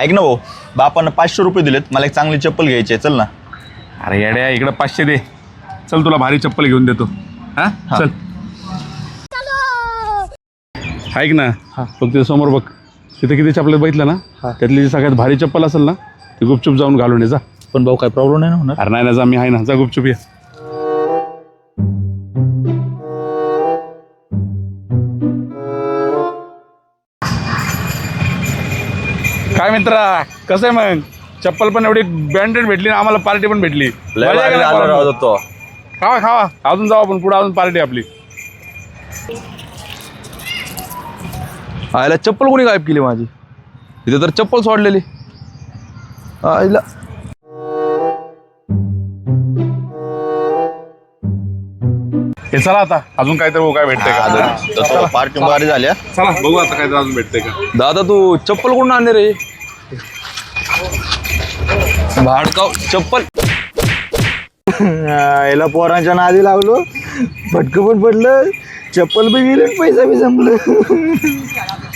ऐक ना भाऊ, बापानं 500 रुपये दिलेत, मला एक चांगली चप्पल घ्यायची आहे, चल ना. अरे येड्या, इकडं 500 दे. चल तुला भारी चप्पल घेऊन देतो. हा चल. ऐक ना, बघ तिथे समोर बघ, तिथे किती चप्पल बघितलं ना, त्यातली जी सगळ्यात भारी चप्पल असेल ना ती गुपचूप जाऊन घालून ये जा. पण भाऊ काय प्रॉब्लेम नाही ना होणार? अरे नाही ना, जा, मी आहे ना, जा गुपचूप ये. काय मित्रा, कसं आहे मग? चप्पल पण एवढी ब्रँडेड भेटली ना, आम्हाला पार्टी पण भेटली. खावा खावा, अजून जाऊ आपण पुढे, अजून पार्टी आपली. आईला चप्पल कोणी गायब केली माझी? इथे तर चप्पल सोडलेली. आईला हे चला आता, अजून काहीतरी काय भेटतंय का? पार्टी भारी झाल्या. चला बघू आता काहीतरी अजून भेटतंय का. दादा तू चप्पल कोण आणले रे? भाडकाव चप्पल. याला पोरांच्या नादी लागलो, फटकं पण पडलं, चप्पल बी गेली, पैसा बी संपलं.